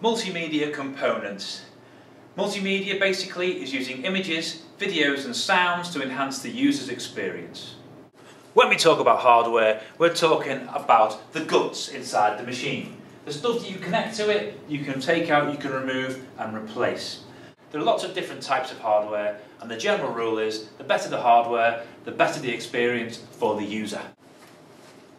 Multimedia components. Multimedia basically is using images, videos and sounds to enhance the user's experience. When we talk about hardware, we're talking about the guts inside the machine. The stuff that you connect to it, you can take out, you can remove and replace. There are lots of different types of hardware, and the general rule is the better the hardware, the better the experience for the user.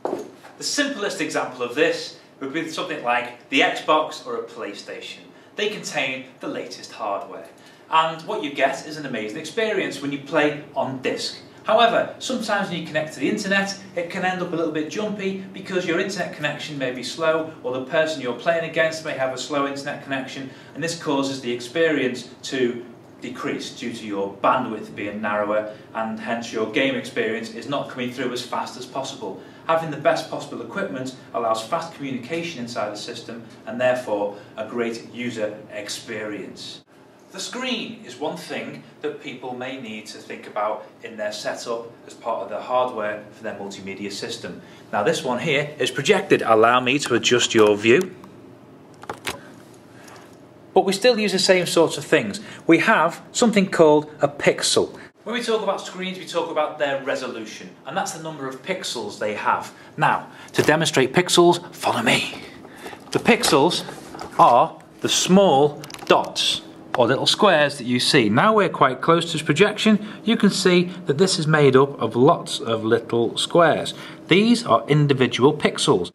The simplest example of this would be something like the Xbox or a PlayStation. They contain the latest hardware, and what you get is an amazing experience when you play on disc. However, sometimes when you connect to the internet, it can end up a little bit jumpy because your internet connection may be slow, or the person you're playing against may have a slow internet connection, and this causes the experience to decrease due to your bandwidth being narrower, and hence your game experience is not coming through as fast as possible. Having the best possible equipment allows fast communication inside the system and therefore a great user experience. The screen is one thing that people may need to think about in their setup as part of their hardware for their multimedia system. Now this one here is projected. Allow me to adjust your view. But we still use the same sorts of things. We have something called a pixel. When we talk about screens, we talk about their resolution, and that's the number of pixels they have. Now, to demonstrate pixels, follow me. The pixels are the small dots or little squares that you see. Now we're quite close to this projection. You can see that this is made up of lots of little squares. These are individual pixels.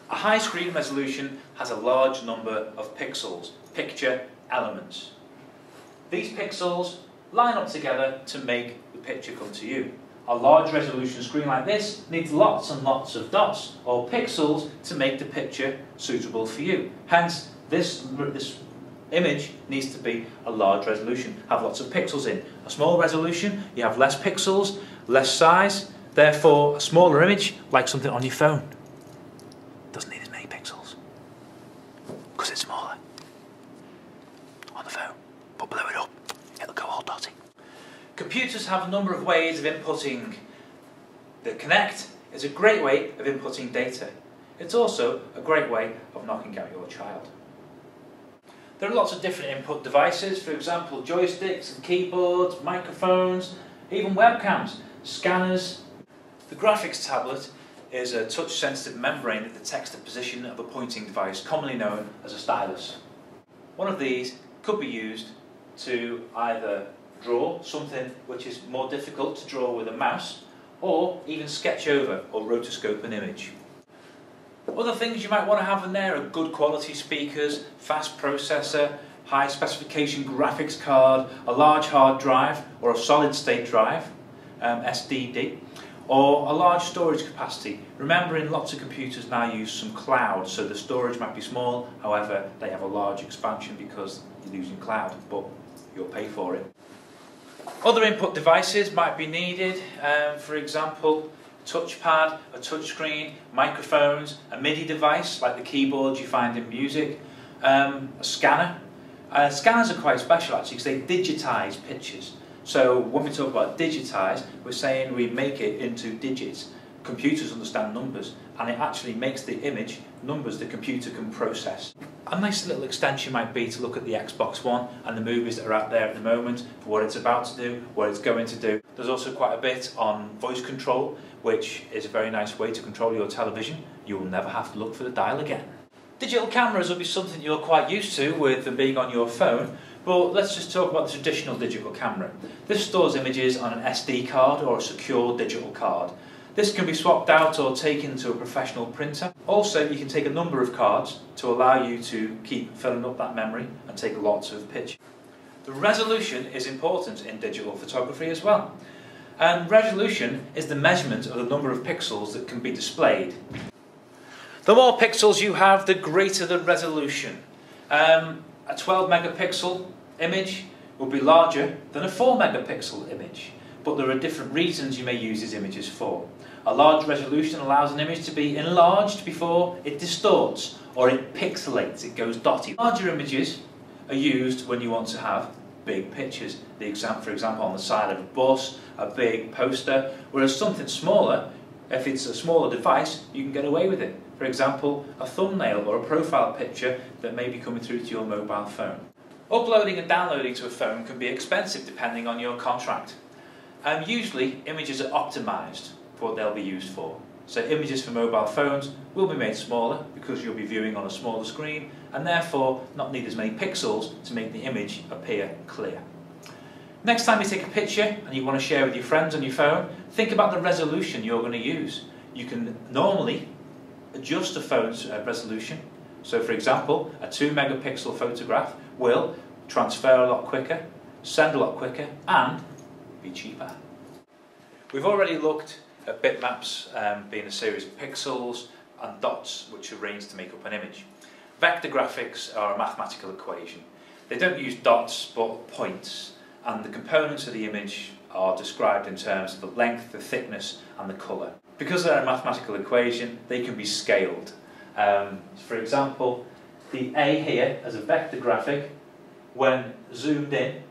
A high screen resolution has a large number of pixels, picture elements. These pixels line up together to make the picture come to you. A large resolution screen like this needs lots and lots of dots or pixels to make the picture suitable for you. Hence, this image needs to be a large resolution, have lots of pixels in. A small resolution, you have less pixels, less size, therefore a smaller image, like something on your phone, doesn't need as many pixels because it's smaller on the phone, but blow it up, it'll go all dotty. Computers have a number of ways of inputting. The Connect is a great way of inputting data. It's also a great way of knocking out your child. There are lots of different input devices, for example joysticks and keyboards, microphones, even webcams, scanners. The graphics tablet is a touch-sensitive membrane that detects the position of a pointing device, commonly known as a stylus. One of these could be used to either draw something which is more difficult to draw with a mouse, or even sketch over or rotoscope an image. Other things you might want to have in there are good quality speakers, fast processor, high specification graphics card, a large hard drive or a solid state drive, SSD, or a large storage capacity. Remembering lots of computers now use some cloud, so the storage might be small, however they have a large expansion because you're using cloud, but you'll pay for it. Other input devices might be needed, for example touchpad, a touchscreen, microphones, a MIDI device like the keyboards you find in music, a scanner. Scanners are quite special actually because they digitise pictures. So when we talk about digitise, we're saying we make it into digits. Computers understand numbers, and it actually makes the image numbers the computer can process. A nice little extension might be to look at the Xbox One and the movies that are out there at the moment for what it's about to do, what it's going to do. There's also quite a bit on voice control, which is a very nice way to control your television. You will never have to look for the dial again. Digital cameras will be something you're quite used to with them being on your phone, but let's just talk about the traditional digital camera. This stores images on an SD card or a secure digital card. This can be swapped out or taken to a professional printer. Also, you can take a number of cards to allow you to keep filling up that memory and take lots of pictures. The resolution is important in digital photography as well. And resolution is the measurement of the number of pixels that can be displayed. The more pixels you have, the greater the resolution. A 12 megapixel image will be larger than a 4 megapixel image, but there are different reasons you may use these images for. A large resolution allows an image to be enlarged before it distorts or it pixelates, it goes dotty. Larger images are used when you want to have big pictures. For example, on the side of a bus, a big poster, whereas something smaller If it's a smaller device, you can get away with it. For example, a thumbnail or a profile picture that may be coming through to your mobile phone. Uploading and downloading to a phone can be expensive depending on your contract. Usually, images are optimised for what they'll be used for. So images for mobile phones will be made smaller because you'll be viewing on a smaller screen and therefore not need as many pixels to make the image appear clear. Next time you take a picture and you want to share with your friends on your phone, think about the resolution you're going to use. You can normally adjust a phone's resolution. So for example, a 2 megapixel photograph will transfer a lot quicker, send a lot quicker and be cheaper. We've already looked at bitmaps being a series of pixels and dots which are arranged to make up an image. Vector graphics are a mathematical equation. They don't use dots but points, and the components of the image are described in terms of the length, the thickness and the colour. Because they're a mathematical equation, they can be scaled. For example, the A here as a vector graphic, when zoomed in,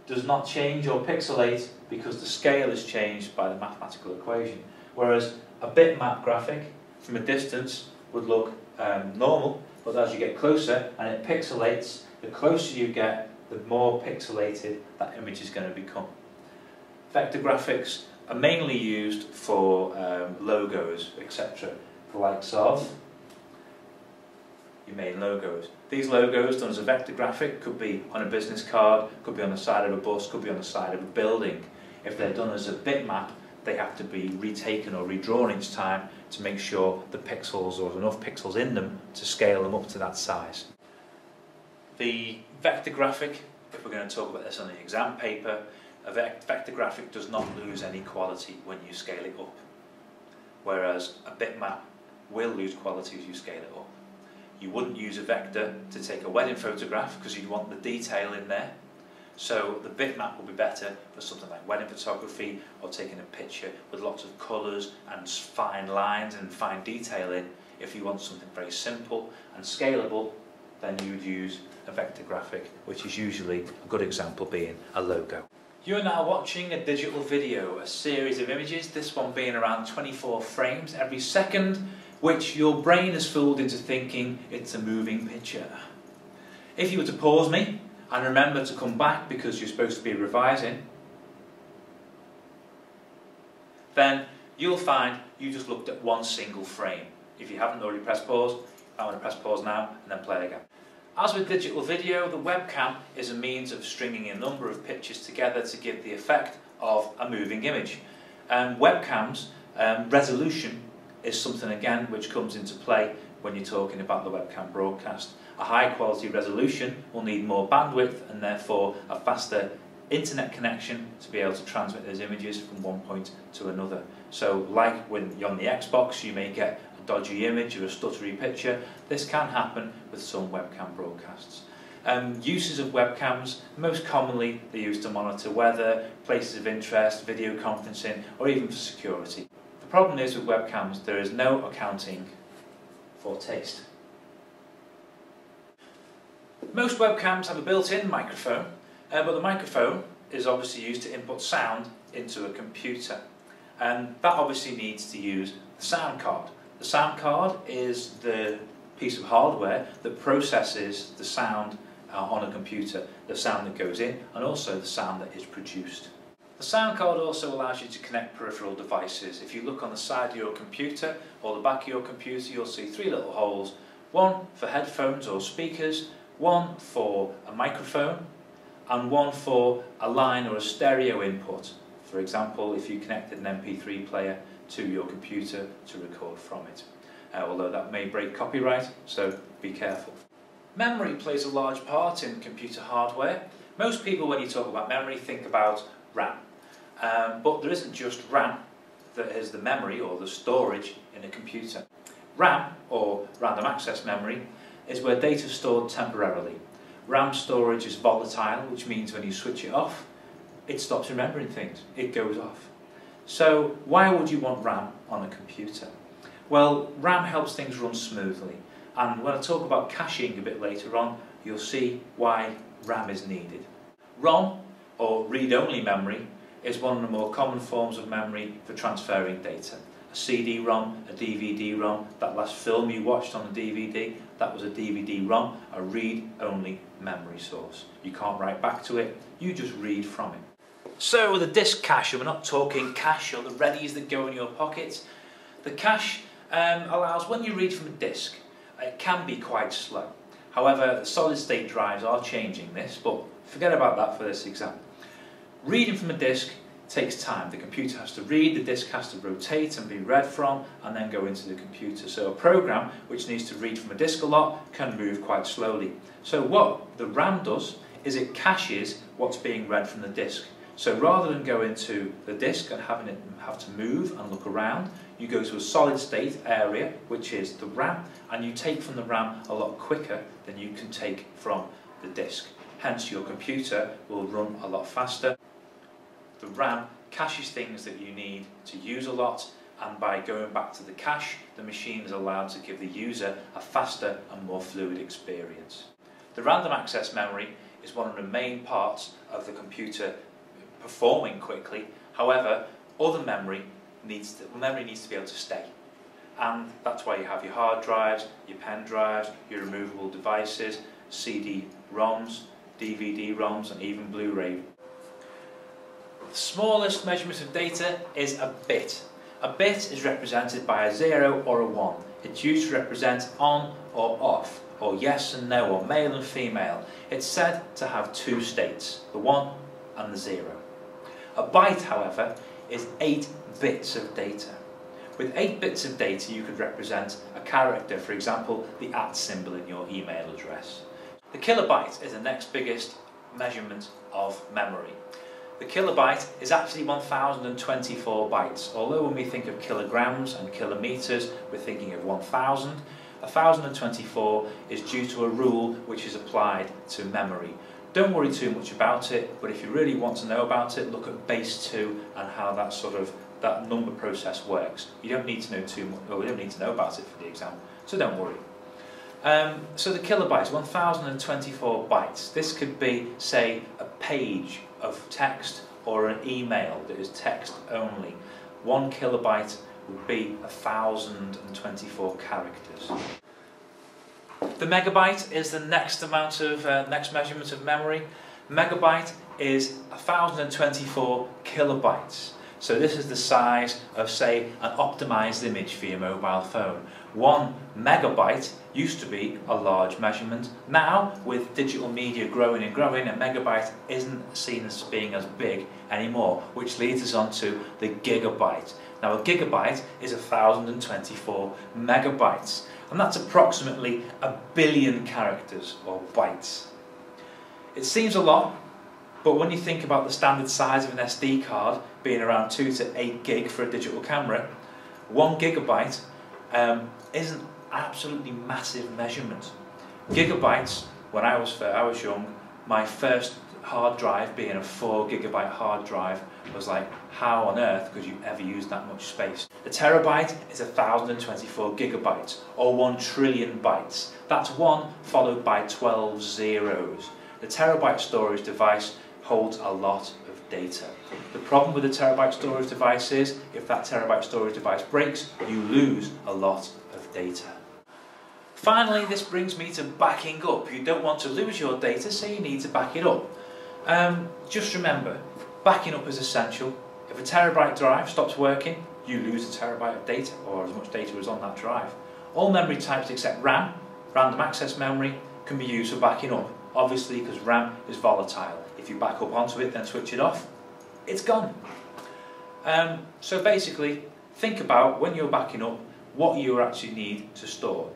does not change or pixelate because the scale is changed by the mathematical equation. Whereas a bitmap graphic from a distance would look normal, but as you get closer and it pixelates, the closer you get, the more pixelated that image is going to become. Vector graphics are mainly used for logos, etc. The likes of your main logos. These logos done as a vector graphic could be on a business card, could be on the side of a bus, could be on the side of a building. If they're done as a bitmap, they have to be retaken or redrawn each time to make sure the pixels or enough pixels in them to scale them up to that size. The vector graphic, if we're going to talk about this on the exam paper, a vector graphic does not lose any quality when you scale it up, whereas a bitmap will lose quality as you scale it up. You wouldn't use a vector to take a wedding photograph because you'd want the detail in there. So the bitmap will be better for something like wedding photography or taking a picture with lots of colours and fine lines and fine detail in. If you want something very simple and scalable, then you would use a vector graphic, which is usually a good example being a logo. You're now watching a digital video, a series of images, this one being around 24 frames every second, which your brain has fooled into thinking it's a moving picture. If you were to pause me and remember to come back because you're supposed to be revising, then you'll find you just looked at one single frame. If you haven't already pressed pause, I want to press pause now and then play again. As with digital video, the webcam is a means of stringing a number of pictures together to give the effect of a moving image. Webcams, resolution is something again which comes into play when you're talking about the webcam broadcast. A high quality resolution will need more bandwidth and therefore a faster internet connection to be able to transmit those images from one point to another. So like when you're on the Xbox, you may get a dodgy image or a stuttery picture. This can happen with some webcam broadcasts. Uses of webcams, most commonly they're used to monitor weather, places of interest, video conferencing or even for security. The problem is with webcams, there is no accounting for taste. Most webcams have a built-in microphone, but the microphone is obviously used to input sound into a computer, and that obviously needs to use the sound card. The sound card is the piece of hardware that processes the sound on a computer, the sound that goes in and also the sound that is produced. The sound card also allows you to connect peripheral devices. If you look on the side of your computer or the back of your computer, you'll see three little holes, one for headphones or speakers, one for a microphone and one for a line or a stereo input. For example, if you connected an MP3 player to your computer to record from it. Although that may break copyright, so be careful. Memory plays a large part in computer hardware. Most people, when you talk about memory, think about RAM. But there isn't just RAM that is the memory or the storage in a computer. RAM, or random access memory, is where data is stored temporarily. RAM storage is volatile, which means when you switch it off, it stops remembering things. It goes off. So why would you want RAM on a computer? Well, RAM helps things run smoothly. And when I talk about caching a bit later on, you'll see why RAM is needed. ROM, or read-only memory, is one of the more common forms of memory for transferring data. A a CD-ROM, a DVD-ROM. That last film you watched on the DVD, that was a DVD-ROM, a read-only memory source. You can't write back to it, you just read from it. So the disk cache, and we're not talking cache or the readies that go in your pockets. The cache allows, when you read from a disk, it can be quite slow. However, the solid state drives are changing this, but forget about that for this exam. Reading from a disk takes time. The computer has to read, the disk has to rotate and be read from, and then go into the computer. So a program which needs to read from a disk a lot can move quite slowly. So what the RAM does is it caches what's being read from the disk. So rather than go into the disk and having it have to move and look around, you go to a solid state area, which is the RAM, and you take from the RAM a lot quicker than you can take from the disk. Hence your computer will run a lot faster. The RAM caches things that you need to use a lot, and by going back to the cache, the machine is allowed to give the user a faster and more fluid experience. The random access memory is one of the main parts of the computer performing quickly. However, other memory needs to be able to stay, and that's why you have your hard drives, your pen drives, your removable devices, CD-ROMs, DVD-ROMs, and even Blu-ray. The smallest measurement of data is a bit. A bit is represented by a 0 or a 1. It's used to represent on or off, or yes and no, or male and female. It's said to have two states, the 1 and the 0. A byte, however, is 8 bits of data. With 8 bits of data you could represent a character, for example the @ symbol in your email address. The kilobyte is the next biggest measurement of memory. The kilobyte is actually 1024 bytes, although when we think of kilograms and kilometers we're thinking of 1000. 1024 is due to a rule which is applied to memory. Don't worry too much about it, but if you really want to know about it, look at base 2 and how that number process works. You don't need to know too much, or we don't need to know about it for the exam, so don't worry. So the kilobytes, 1024 bytes. This could be, say, a page of text or an email that is text only. 1 kilobyte would be 1024 characters. The megabyte is the next measurement of memory. Megabyte is 1024 kilobytes. So this is the size of, say, an optimized image for your mobile phone. 1 megabyte used to be a large measurement. Now, with digital media growing and growing, a megabyte isn't seen as being as big anymore, which leads us on to the gigabyte. Now, a gigabyte is 1024 megabytes, and that's approximately 1 billion characters or bytes. It seems a lot, but when you think about the standard size of an SD card being around 2 to 8 gig for a digital camera, 1 gigabyte isn't an absolutely massive measurement. Gigabytes, when I was young, my first hard drive being a 4 gigabyte hard drive was like, how on earth could you ever use that much space? A terabyte is 1024 gigabytes, or 1 trillion bytes. That's 1 followed by 12 zeros. The terabyte storage device holds a lot of data. The problem with a terabyte storage device is, if that terabyte storage device breaks, you lose a lot of data. Finally, this brings me to backing up. You don't want to lose your data, so you need to back it up. Just remember, backing up is essential. If a terabyte drive stops working, you lose a terabyte of data, or as much data as on that drive. All memory types except RAM, random access memory, can be used for backing up. Obviously, because RAM is volatile. If you back up onto it, then switch it off, it's gone. So basically, think about when you're backing up what you actually need to store.